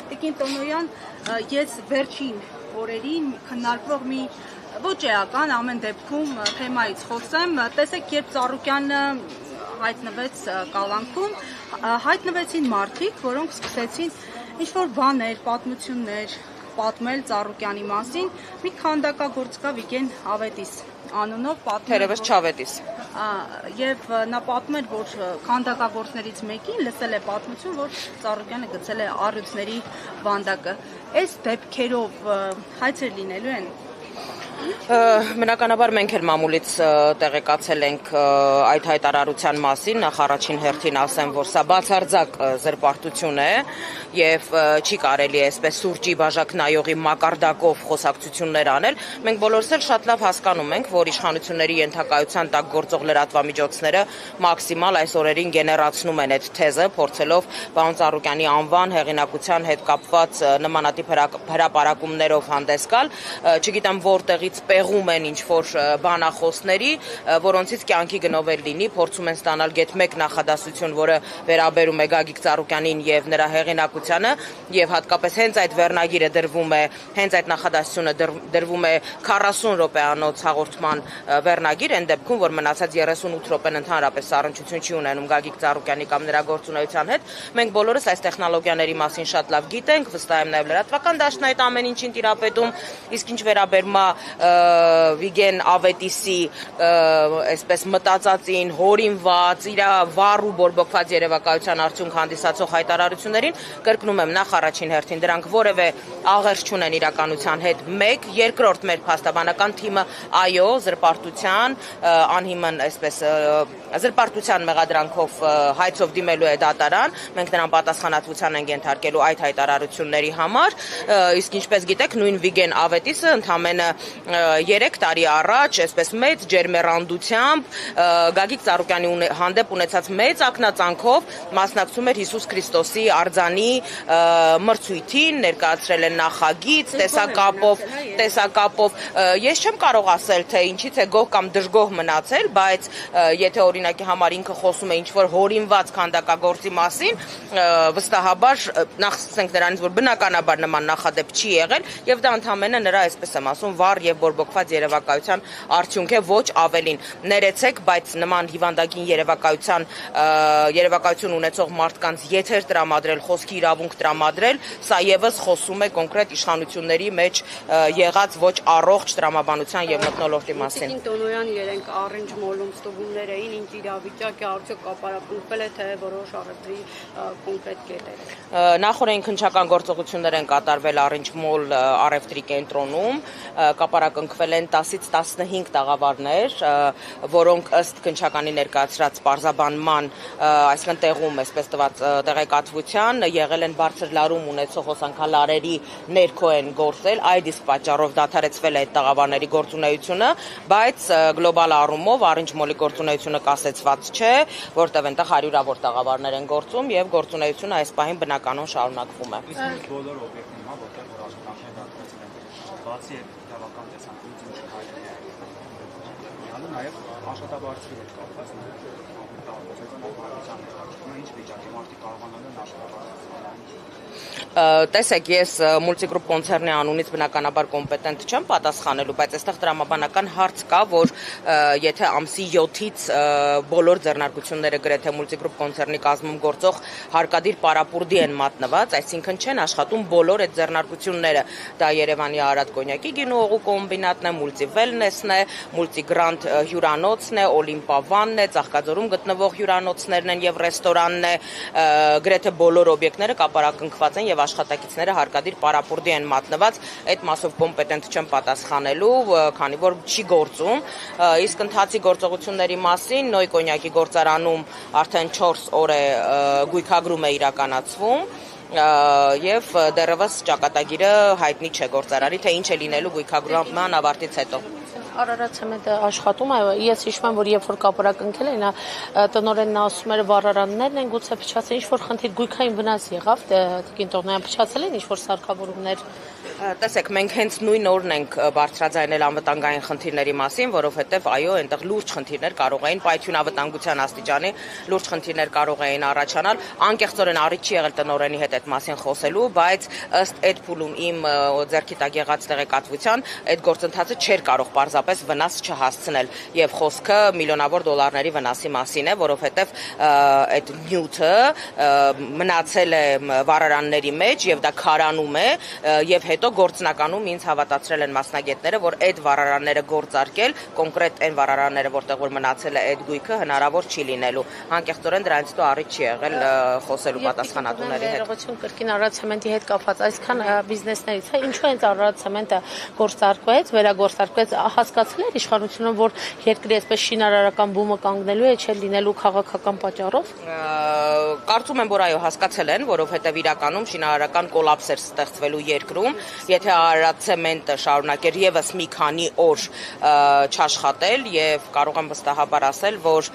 Տիկին Տոնոյան, ես վերջին օրերին քննարկվող մի ոչ էական ամեն դեպքում թեմայից խոսեմ, տեսեք, երբ Ծառուկյանը հայտնվեց կալանքում, հայտնվեցին մարդիկ, որոնք սկսեցին ինչ-որ բաներ, պատմություններ պատմել Ծառուկյանի մասին, մի քանդակագործ կա Վիգեն Ավետիս անունով պատմել, թերևս Չավետիս, եւ նա պատմել, որ քանդակագործներից մեկին լսել է պատմություն, որ Ծառուկյանը գցել է առյուծների վանդակը։ Այս դեպքերով հայցեր լինելու են։ Բնականաբար մենք էլ մամուլից տեղեկացել ենք այդ հայտարարության մասին, նախ առաջին հերթին ասեմ, որ սա բացարձակ զրպարտություն է եւ չի կարելի այսպես սուրճի բաժակ նայողի մակարդակով խոսակցություններ անել։ Մենք բոլորս էլ շատ լավ հասկանում ենք, որ իշխանությունների ենթակայության տակ գործող լրատվամիջոցները մաքսիմալ այս օրերին գեներացնում են այդ թեզը, փորձելով պարոն Ծառուկյանի անվան հեղինակության հետ կապված նմանատիպ հրապարակումներով հանդես գալ, չգիտեմ որտեղից պեղում են ինչ-որ բանախոսների, որոնցից կյանքի գնովել լինի, փորձում են ստանալ գեթ մեկ նախադասություն, որը վերաբերում է Գագիկ Ծառուկյանին եւ նրա հեղինակությանը, եւ հատկապես հենց այդ վերնագիրը դրվում է, հենց այդ նախադասությունը դրվում է 40 րոպեանոց հաղորդման վերնագիր, այն դեպքում, որ մնացած 38 րոպեն ընդհանրապես առնչություն չի ունենում Գագիկ Ծառուկյանի կամ նրա գործունեության հետ։ Մենք բոլորս այս տեխնոլոգիաների մասին շատ լավ գիտենք, վստահ եմ նաեւ լրատվական դաշտն այդ ամեն ինչին տիրապետում, իսկ ինչ վերաբերում է Վիգեն Ավետիսի այսպես մտածածին, հորինված, իր վառ ու բորբոքված երևակայության արդյունք հանդիսացող հայտարարություններին, կրկնում եմ, նախ առաջին հերթին դրանք որևէ աղերս չունեն իրականության հետ, մեկ, երկրորդ մեր փաստաբանական թիմը այո, զրպարտության, անհիմն այսպես զրպարտության մեղադրանքով հայցով դիմելու է դատարան, մենք նրան պատասխանատվության ենք ենթարկելու այդ հայտարարությունների համար, իսկ ինչպես գիտեք, նույն Վիգեն Ավետիսը ընդամենը 3 տարի առաջ, այսպես մեծ ջերմեռանդությամբ Գագիկ Ծառուկյանի հանդեպ ունեցած մեծ ակնածանքով մասնակցում էր Հիսուս Քրիստոսի արձանի մրցույթին, ներկայացրել են նախագիծ, տեսակապով, ես չեմ կարող ասել, թե ինչից է գոհ կամ դժգոհ մնացել, բայց եթե օրինակի համար ինքը խոսում է ինչ-որ հորինված քանդակագործի մասին, վստահաբար նախ ասենք նրանից, որ բնականաբար նման նախադեպ չի եղել, եւ դա ընդամենը նրա, այսպես եմ ասում, վառ եւ բորբոքված երևակայության արդյունք է, ոչ ավելին։ Ներեցեք, բայց նման հիվանդագին երևակայություն ունեցող մարդկանց եթեր տրամադրել, խոսքի իրավունք տրամադրել, սա եւս խոսում է կոնկրետ իշխանությունների մեջ եղած ոչ առողջ տրամաբանության եւ մթնոլորտի մասին։ Տիկին Տոնոյան, երենք առինջ մոլում ստուգումներ էին, ինչ իրավիճակ է, արդյոք կապարակնվել է, թե որոշ առևտրի կոնկրետ կետեր։ Նախորդին քննչական գործողություններ են կատարվել առինջ մոլ առևտրի կենտրոնում, կապարակնքվել են 10-ից 15 տաղավարներ, որոնք ըստ քննչականի ներկայացրած պարզաբանման, այսինքն տեղում, այսպես տված տեղեկատվության, եղել են բարձր լարում ունեցող հոսանքալարերի ներքո են գործել, այդ իսկ պատճառով դադարեցվել է այդ տաղավարների գործունեությունը, բայց գլոբալ առումով առինջ մոլի գործունեությունը կասեցված չէ, որտեղ այնտեղ հարյուրավոր տաղավարներ են գործում եւ գործունեությունը այս պահին բնականon շարունակվում է։ Բոլոր օբյեկտներում, որտեղ որ աշխատանքները դարձել են, բացի այդ իրավական տեսանկյունից հայտնի է, նաև աշխատավարձի հետ կապված ինչ վիճակի մարդիկ կարողանան աշխատավարձ Տեսեք, ես Multigroup կոնցեռնի անունից բնականաբար կոմպետենտ չեմ պատասխանելու, բայց այստեղ տրամաբանական հարց կա, որ եթե ամսի 7-ից բոլոր ձեռնարկությունները գրեթե Multigroup կոնցեռնի կազմում գործող հարկադիր պարապուրդի են մատնված, այսինքն չեն աշխատում բոլոր այդ ձեռնարկությունները։ Դա Երևանի Արադ կոնյակի գինուողու կոմբինատն է, Multi-Wellness-ն է, Multi-Grand հյուրանոցն է, Օլիմպավանն է, Ծաղկաձորում գտնվող հյուրանոցներն են եւ ռեստորանն է, գրեթե բոլոր օբյեկտները կապարակնքված են եւ աշխատակիցները հարկադիր պարապուրդի են մատնված, այդ մասով կոմպետենտ չեմ պատասխանելու, քանի որ չի գործում, իսկ ընթացի գործողությունների մասին Նոյ կոնյակի գործարանում արդեն 4 օր է գույքագրում է իրականացվում եւ դեռևս ճակատագիրը հայտնի չէ գործարարի, թե ինչ է լինելու գույքագրման ավարտից հետո։ Արարատ ցեմենտը աշխատում է, ես հիշում եմ, որ երբ որ կապարակ ընկել էին, տնօրենն ասում էր վառարաններն են գուցե փչացել, ինչ որ խնդիր գույքային վնաս եղավ, տիկին Տոնոյան փչացել են ինչ որ սարքավորումներ։ Տեսեք, մենք հենց նույն օրն ենք բարձրաձայնել անվտանգային խնդիրների մասին, որովհետև այո, այնտեղ լուրջ խնդիրներ կարող էին պայթյունավտանգության աստիճանի լուրջ խնդիրներ կարող էին առաջանալ, անկեղծորեն առիթ չի եղել տնօրենի հետ այդ մասին խոսելու, բայց ըստ այդ փուլում իմ ձեռքի տակ եղած տեղեկատվության այդ գործընթացը չէր կարող պարզապես վնաս չհասցնել եւ խոսքը միլիոնավոր դոլարների վնասի մասին է, որովհետեւ այդ նյութը մնացել է վառարանների մեջ եւ դա քարանում է եւ հետո գործնականում ինձ հավատացրել են մասնագետները, որ այդ վառարանները գործարկել, կոնկրետ այն վառարանները, որտեղ որ մնացել է այդ գույքը, հնարավոր չի լինելու։ Անկեղծորեն դրանից հետո առիթ չի եղել խոսելու պատասխանատուների հետ։ Ներողություն կրկին Արարատ ցեմենտի հետ կապված այսքան բիզնեսներից է, ինչու հենց Արարատ ցեմենտը գործարկվեց, վերագործարկվեց, հասկացել էր իշխանությունը, որ երկրի այսպես շինարարական բումը կանգնելու է, չէ լինելու քաղաքական պատճառով։ Կարծում եմ, որ այո, հասկացել են, որովհետև իրականում շինարարական կոլապս էր ստեղծվելու երկրում, եթե Արարատ ցեմենտը շարունակեր եւս մի քանի օր չաշխատել եւ կարող եմ վստահաբար ասել, որ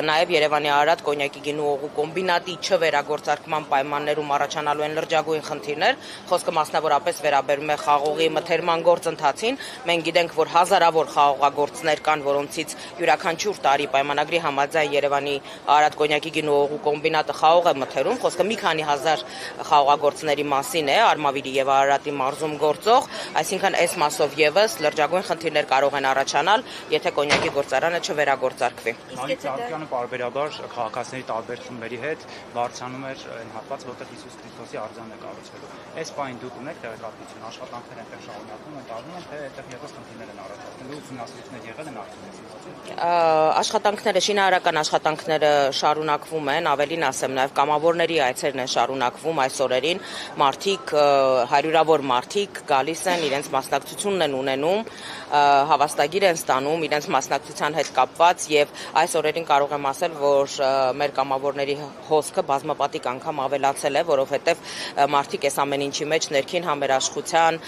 նաեւ Երևանի Արարատ կոնյակի գինու օղու կոմբինատի չվերագործարկման պայմաններում առաջանալու են լրջագույն խնդիրներ, խոսքը մասնավորապես վերաբերում է խաղողի մթերման գործընթացին։ Մենք գիտենք, որ հազարավոր խաղողագործներ կան, որոնցից յուրաքանչյուր տարի պայմանագրի համաձայն Երևանի Արարատ կոնյակի գինու օղու կոմբինատը խաղող է մթերում, խոսքը մի քանի հազար խաղողագործների մասին է, Արմավիրի եւ Արարատի մարզում գործող, այսինքն այս մասով եւս լրջագույն խնդիրներ կարող են առաջանալ, եթե կոնյակի գործարանը չվերագործարկվի։ Նարեկ Ծառուկյանը պարբերաբար քաղաքացիների տարբեր խմբերի հետ բարձրանում էր այն հատված, որտեղ Հիսուս Քրիստոսի արձանն է կառուցվելու։ Այս պահին դուք ունեք տեղեկատվություն, աշխատանքներ այնտեղ շարունակվում են, տարվում են, թե այդտեղ եւս խնդիրներ են առաջացնելու, ուսումնասիրություններ եղել են Աշխատանքները, շինարարական աշխատանքները շարունակվում են, ավելին ասեմ, նաև կամավորների այցերն են շարունակվում այս օրերին, մարդիկ, հարյուրավոր մարդիկ գալիս են, իրենց մասնակցությունն են ունենում, հավաստագիր են ստանում իրենց մասնակցության հետ կապված եւ այս օրերին կարող եմ ասել, որ մեր կամավորների հոսքը բազմապատիկ անգամ ավելացել է, որովհետեւ մարդիկ այս ամեն ինչի մեջ ներքին համերաշխության,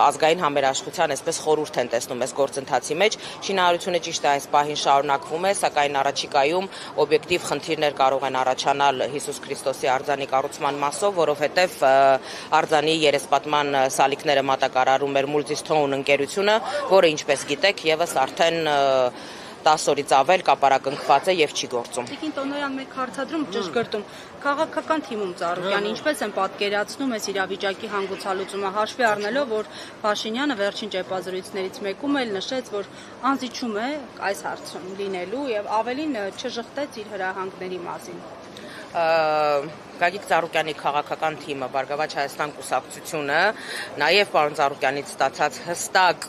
ազգային համերաշխության այսպես խորհուրդ են տեսնում այս գործընթացի մեջ։ Շինարարությունը ճիշտ է այս պահին շարունակվում է, սակայն առաջիկայում օբյեկտիվ խնդիրներ կարող են առաջանալ Հիսուս Քրիստոսի արձանի կառուցման մասով, որովհետև արձանի երեսպատման սալիկները մատակարարում էր Multistone ընկերությունը, որը ինչպես գիտեք, եւս արդեն 10 օրից ավել կապարակնքված է եւ չի գործում։ Տիկին Տոնոյան, մեկ հարցադրում ճշգրտում քաղաքական թիմում Ծառուկյանը ինչպես են պատկերացնում այս իրավիճակի հանգուցալուծումը, հաշվի առնելով, որ Փաշինյանը վերջին ճեպազրույցներից մեկում էլ նշեց, որ անզիջում է այս հարցում լինելու եւ ավելին չժխտեց իր հրահանգների մասին։ Գագիկ Ծառուկյանի քաղաքական թիմը, Բարգավաճ Հայաստան կուսակցությունը, նաև պարոն Ծառուկյանից ստացած հստակ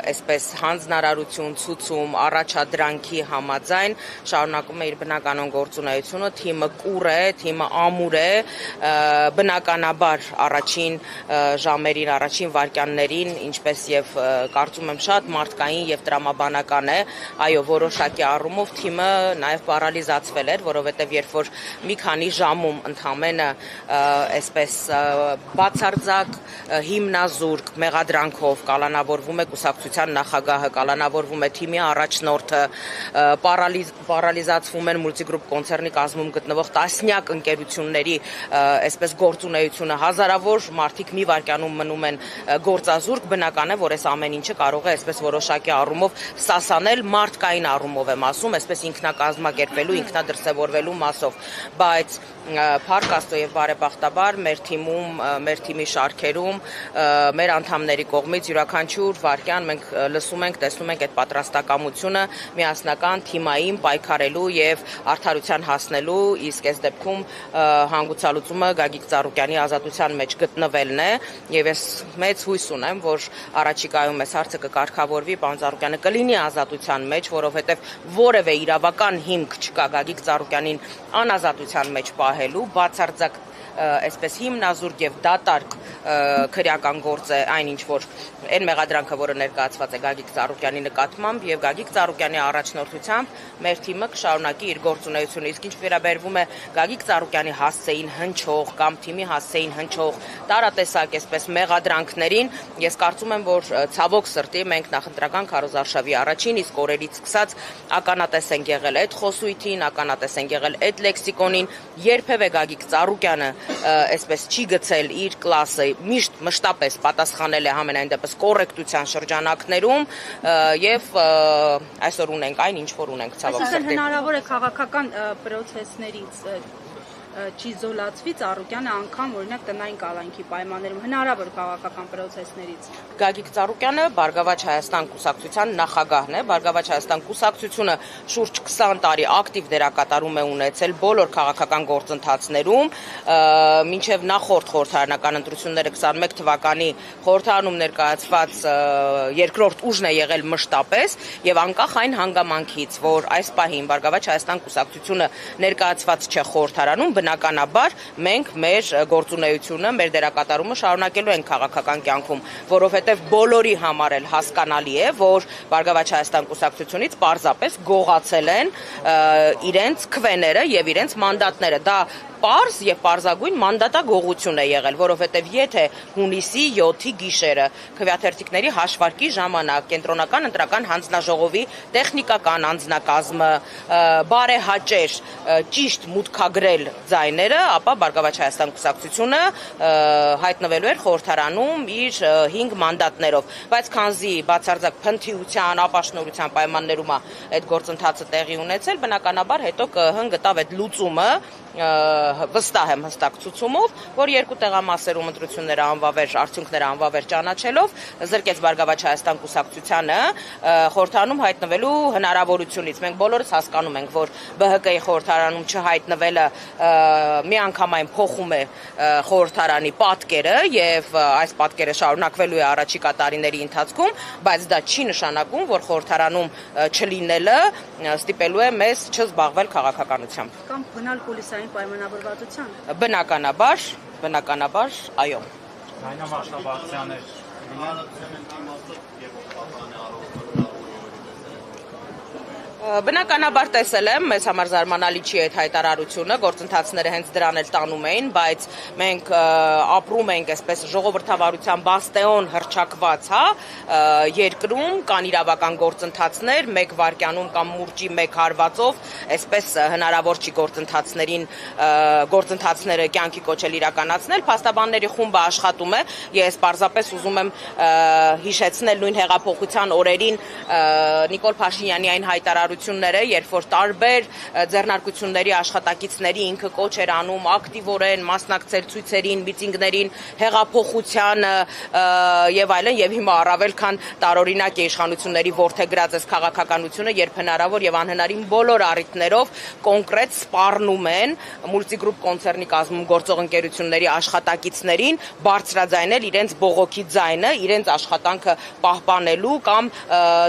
այսպես հանձնարարություն, ցուցում, առաջադրանքի համաձայն շարունակում է իր բնականon գործունեությունը, թիմը կուր է, թիմը ամուր է, բնականաբար առաջին ժամերին, առաջին վայրկյաններին, ինչպես եւ կարծում եմ շատ մարդկային եւ տրամաբանական է, այո, որոշակի առումով թիմը նաև պարալիզացվել էր, որովհետեւ երբ որ մի քանի ժամում ընդամենը այսպես բացարձակ հիմնազուրկ մեղադրանքով կալանավորվում է կուսակցության նախագահը, կալանավորվում է թիմի առաջնորդը, պարալիզացվում են Multigroup կոնցեռնի կազմում գտնվող տասնյակ ընկերությունների այսպես գործունեությունը, հազարավոր մարդիկ մի վայրկյանում մնում են գործազուրկ, բնական է, որ այս ամեն ինչը կարող է այսպես որոշակի առումով սասանել, մարդկային առումով եմ ասում, այսպես ինքնակազմակերպվելու, ինքնադրսևորվելու մասով, բայց Փառք Աստծո եւ բարեբախտաբար մեր թիմում, մեր թիմի շարքերում, մեր անդամների կողմից յուրաքանչյուր վայրկյան մենք լսում ենք, տեսնում ենք այդ պատրաստակամությունը միասնական թիմային պայքարելու եւ արդարության հասնելու, իսկ այս դեպքում հանգուցալուծումը Գագիկ Ծառուկյանի ազատության մեջ գտնվելն է եւ ես մեծ հույս ունեմ, որ առաջիկայում այս հարցը կկարգավորվի, պարոն Ծառուկյանը կլինի ազատության մեջ, որովհետեւ որևէ իրավական հիմք չկա Գագիկ Ծառուկյանին անազատության մեջ պահելու, բացարձակ այսպես հիմնազուրկ եւ դատարկ քրեական գործ է այն ինչ որ այն մեղադրանքը, որը ներկայացված է Գագիկ Ծառուկյանի նկատմամբ եւ Գագիկ Ծառուկյանի առաջնորդությամբ մեր թիմը կշարունակի իր գործունեությունը։ Իսկ ինչ վերաբերվում է Գագիկ Ծառուկյանի հասցեին հնչող կամ թիմի հասցեին հնչող տարատեսակ այսպես մեղադրանքներին, ես կարծում եմ, որ ցավոք սրտի մենք նախընտրական քարոզարշավի առաջին իսկ օրերից սկսած ականատես ենք եղել այդ խոսույթին, ականատես ենք եղել այդ լեքսիկոնին, երբևէ Գագիկ Ծառուկյանը այսպես չի գցել իր կլասը, միշտ մշտապես պատասխանել է համենայն դեպս կոռեկտության շրջանակներում եւ այսօր ունենք այն, ինչ որ ունենք ցավոք սրտի։ Հնարավոր է քաղաքական պրոցեսներից չի զոլացվի Ծառուկյանը անգամ օրինակ տնային կալանքի պայմաններում հնարավոր քաղաքական պրոցեսներից։ Գագիկ Ծառուկյանը Բարգավաճ Հայաստան կուսակցության նախագահն է։ Բարգավաճ Հայաստան կուսակցությունը շուրջ 20 տարի ակտիվ դերակատարում է ունեցել բոլոր քաղաքական գործընթացներում, մինչև նախորդ խորհրդարանական ընտրությունները 21 թվականի խորհրդարանում ներկայացված երկրորդ ուժն է եղել մշտապես եւ անկախ այն հանգամանքից, որ այս պահին Բարգավաճ Հայաստան կուսակցությունը ներկայացված չէ խորհրդարանում, բնականաբար մենք մեր գործունեությունը, մեր դերակատարումը շարունակելու ենք քաղաքական կյանքում, որովհետև բոլորի համար էլ հասկանալի է, որ Բարգավաճ Հայաստան կուսակցությունից պարզապես գողացել են իրենց քվեները եւ իրենց մանդատները։ Դա պարզ եւ պարզագույն մանդատագողություն է եղել, որովհետեւ եթե հունիսի 7-ի գիշերը քվեաթերթիկների հաշվարկի ժամանակ կենտրոնական ընտրական հանձնաժողովի տեխնիկական անձնակազմը բարեհաճեր ճիշտ մուտքագրել ձայները, ապա Բարգավաճ Հայաստան կուսակցությունը հայտնվելու էր խորհրդարանում իր 5 մանդատներով, բայց քանզի բացարձակ փնթիության, ապաշնորհության պայմաններում է այդ գործընթացը տեղի ունեցել, բնականաբար հետո կհնգտավ այդ լուծումը վստահ եմ հստակ ցուցումով, որ երկու տեղամասերում ընտրությունները անվավեր, արդյունքները անվավեր ճանաչելով զրկեց Բարգավաճ Հայաստան կուսակցությանը խորհրդարանում հայտնվելու հնարավորությունից։ Մենք բոլորս հասկանում ենք, որ ԲՀԿ-ի խորհրդարանում չհայտնվելը միանգամայն փոխում է խորհրդարանի պատկերը եւ այս պատկերը շարունակվելու է առաջիկա տարիների ընթացքում, բայց դա չի նշանակում, որ խորհրդարանում չլինելը ստիպելու է մեզ չզբաղվել քաղաքականությամբ։ Կամ բնալ պոլիսային պայմանավորվածության։ Բնականաբար, այո։ Լայնամասշտաբացիաներ Բնականաբար տեսել եմ, մեզ համար զարմանալի չի այդ հայտարարությունը, գործընթացները հենց դրան էլ տանում էին, բայց մենք ապրում ենք այսպես ժողովրդավարության բաստեոն հռչակված, երկրում կան իրավական գործընթացներ, մեկ վայրկյանում կամ մուրճի մեկ հարվածով, այսպես հնարավոր չի գործընթացները կյանքի կոչել իրականացնել, փաստաբանների խումբը աշխատում է, ես պարզապես ուզում եմ հիշեցնել նույն հեղափոխության օրերին Նիկոլ Փաշինյանի այն հայտարարությունները, երբ որ տարբեր ձեռնարկությունների աշխատակիցների ինքը կոչ էր անում ակտիվորեն մասնակցել ցույցերին, միտինգներին, հեղափոխությանը եւ այլն, եւ հիմա առավել քան տարօրինակ է իշխանությունների ворթեգրած այս քաղաքականությունը, երբ հնարավոր եւ անհնարին բոլոր առիթներով կոնկրետ սպառնում են մուլտիգրուպ կոնցեռնի կազմում գործող ընկերությունների աշխատակիցներին բարձրաձայնել իրենց բողոքի ձայնը, իրենց աշխատանքը պահպանելու կամ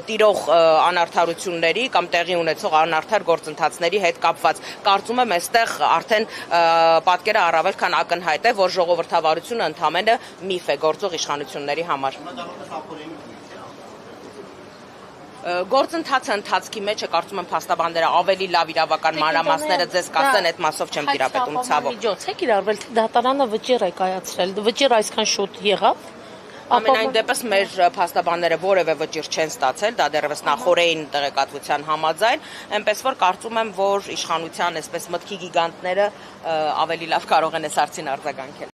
տիրող անարդարությունների կամ տեղի ունեցող անարդար գործընթացների հետ կապված։ Կարծում եմ այստեղ արդեն պատկերը առավել քան ակնհայտ է, որ ժողովրդավարությունը ընդամենը միֆ է գործող իշխանությունների համար։ Գործընթացը ընթացքի մեջ է, կարծում եմ փաստաբանները ավելի լավ իրավական մանրամասները ձեզ կասեն, այդ մասով չեմ տիրապետում, ցավոք։ Միջոց է կիրառվել, թե դատարանը վճիռ է կայացրել, վճիռ այսքան շուտ եղավ։ Ամենայն դեպս մեր փաստաբանները որևէ վճիռ չեն ստացել, դա դեռևս նախօրեին տեղեկատվության համաձայն, այնպես որ կարծում եմ, որ իշխանության այսպես մտքի գիգանտները ավելի լավ կարող են այս հարցին արձագանքել։